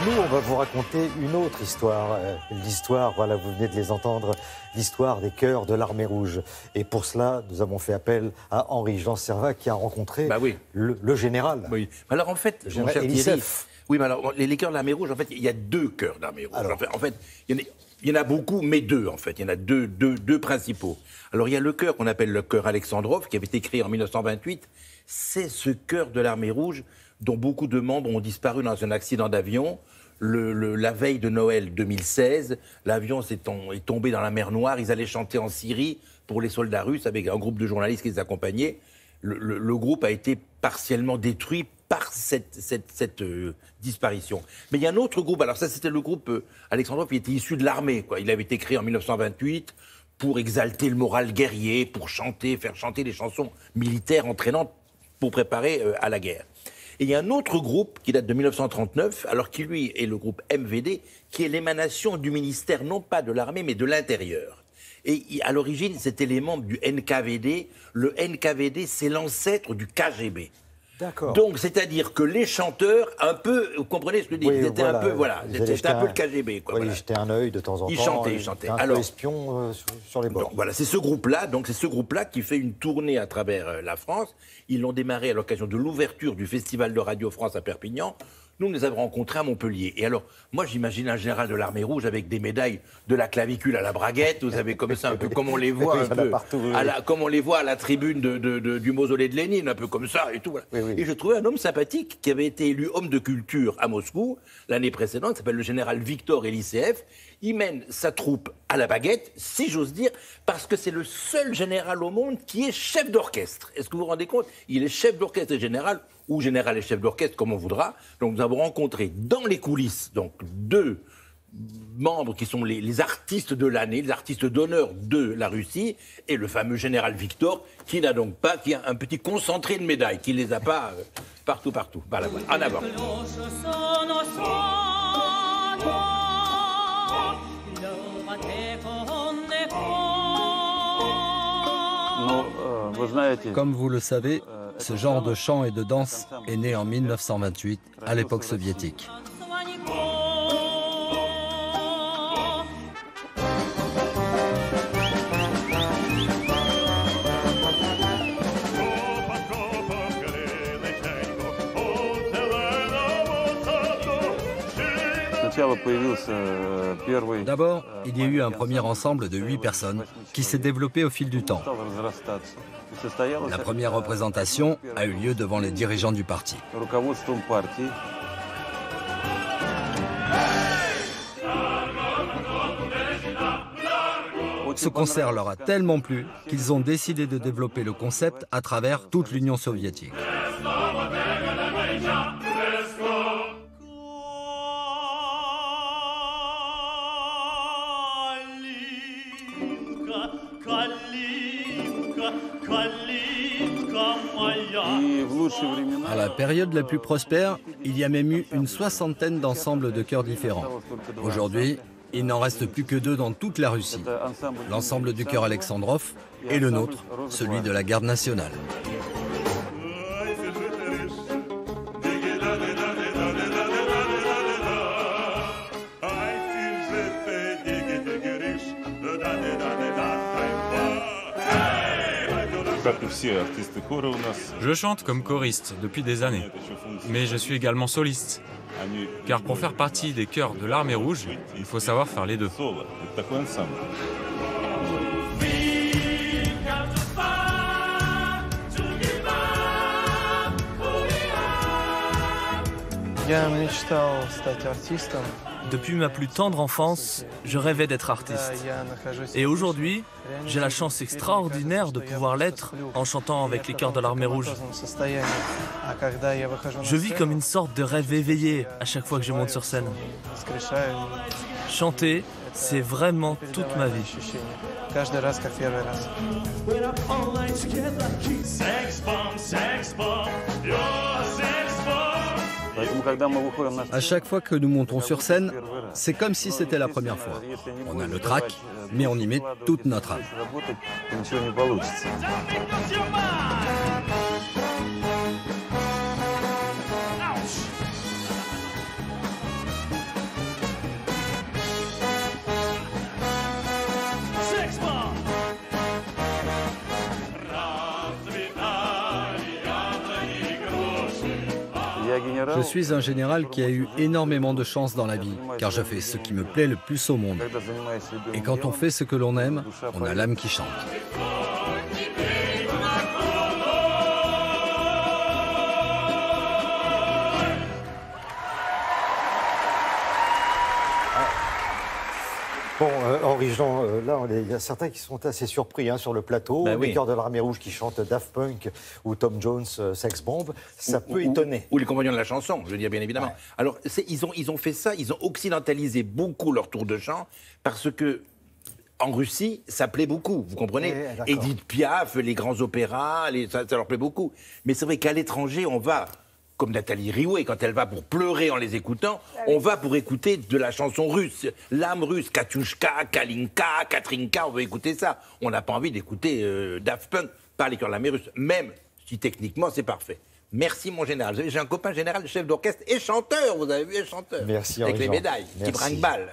Nous, on va vous raconter une autre histoire. L'histoire, voilà, vous venez de les entendre, l'histoire des chœurs de l'Armée Rouge. Et pour cela, nous avons fait appel à Henri-Jean Servat qui a rencontré le général. Oui. Alors en fait, mon cher Thierry, oui, mais alors les chœurs de l'Armée Rouge, en fait, il y a deux chœurs d'Armée Rouge. Alors, en fait, il y en a beaucoup, mais deux, en fait. Il y en a deux principaux. Alors, il y a le chœur qu'on appelle le chœur Alexandrov, qui avait été créé en 1928. C'est ce chœur de l'Armée Rouge dont beaucoup de membres ont disparu dans un accident d'avion. La veille de Noël 2016, l'avion est tombé dans la mer Noire. Ils allaient chanter en Syrie pour les soldats russes avec un groupe de journalistes qui les accompagnaient. Le groupe a été partiellement détruit par cette disparition. Mais il y a un autre groupe, alors ça c'était le groupe Alexandrov, qui était issu de l'armée, quoi. Il avait été créé en 1928 pour exalter le moral guerrier, pour faire chanter des chansons militaires entraînantes pour préparer à la guerre. Et il y a un autre groupe qui date de 1939, alors qui lui est le groupe MVD, qui est l'émanation du ministère non pas de l'armée mais de l'intérieur. Et à l'origine, c'était les membres du NKVD. Le NKVD, c'est l'ancêtre du KGB. D'accord. Donc, c'est-à-dire que les chanteurs, un peu, vous comprenez ce que je dis, oui, ils étaient voilà, un peu, voilà, c'était un peu le KGB. Quoi, oui, voilà. Ils jetaient un œil de temps en temps. Ils chantaient. Un peu espion sur les bords. Donc, voilà, c'est ce groupe-là qui fait une tournée à travers la France. Ils l'ont démarré à l'occasion de l'ouverture du Festival de Radio France à Perpignan. Nous les avons rencontrés à Montpellier. Et alors, moi, j'imagine un général de l'Armée Rouge avec des médailles de la clavicule à la braguette. Vous savez, comme ça, un peu comme on les voit, comme on les voit à la tribune du mausolée de Lénine, un peu comme ça et tout. Voilà. Oui. Et je trouvais un homme sympathique qui avait été élu homme de culture à Moscou l'année précédente. Il s'appelle le général Victor Eliseev. Il mène sa troupe à la baguette, si j'ose dire, parce que c'est le seul général au monde qui est chef d'orchestre. Est-ce que vous vous rendez compte? Il est chef d'orchestre et général, ou général et chef d'orchestre, comme on voudra. Donc nous avons rencontré dans les coulisses donc deux membres qui sont les artistes de l'année, les artistes d'honneur de la Russie, et le fameux général Victor, qui n'a donc pas, qui a un petit concentré de médailles, qui ne les a pas partout. Voilà, en avant. Comme vous le savez, ce genre de chant et de danse est né en 1928, à l'époque soviétique. D'abord, il y a eu un premier ensemble de 8 personnes qui s'est développé au fil du temps. La première représentation a eu lieu devant les dirigeants du parti. Ce concert leur a tellement plu qu'ils ont décidé de développer le concept à travers toute l'Union soviétique. À la période la plus prospère, il y a même eu une 60aine d'ensembles de chœurs différents. Aujourd'hui, il n'en reste plus que 2 dans toute la Russie. L'ensemble du chœur Alexandrov et le nôtre, celui de la Garde nationale. Je chante comme choriste depuis des années, mais je suis également soliste. Car pour faire partie des chœurs de l'Armée Rouge, il faut savoir faire les deux. Depuis ma plus tendre enfance, je rêvais d'être artiste. Et aujourd'hui, j'ai la chance extraordinaire de pouvoir l'être en chantant avec les chœurs de l'Armée Rouge. Je vis comme une sorte de rêve éveillé à chaque fois que je monte sur scène. Chanter, c'est vraiment toute ma vie. À chaque fois que nous montons sur scène, c'est comme si c'était la première fois. On a le trac, mais on y met toute notre âme. Je suis un général qui a eu énormément de chance dans la vie, car je fais ce qui me plaît le plus au monde. Et quand on fait ce que l'on aime, on a l'âme qui chante. Bon, Henri-Jean, là, il y a certains qui sont assez surpris sur le plateau. Ben oui. Les Chœurs de l'Armée Rouge qui chantent Daft Punk ou Tom Jones, Sex Bomb, ça peut étonner. Ou les compagnons de la chanson, je veux dire, bien évidemment. Ouais. Alors, ils ont fait ça, ils ont occidentalisé beaucoup leur tour de chant, parce que en Russie, ça plaît beaucoup, vous comprenez? Édith Piaf, les grands opéras, ça leur plaît beaucoup. Mais c'est vrai qu'à l'étranger, on va... Comme Nathalie Riouet, quand elle va pour pleurer en les écoutant, on va pour écouter de la chanson russe. L'âme russe, Katyushka, Kalinka, Katrinka, on veut écouter ça. On n'a pas envie d'écouter Daft Punk par les Chœurs de l'Armée russe, même si techniquement c'est parfait. Merci mon général. J'ai un copain général, chef d'orchestre et chanteur, vous avez vu, et chanteur. Merci avec Henri-Jean. les médailles, qui brinque-balle.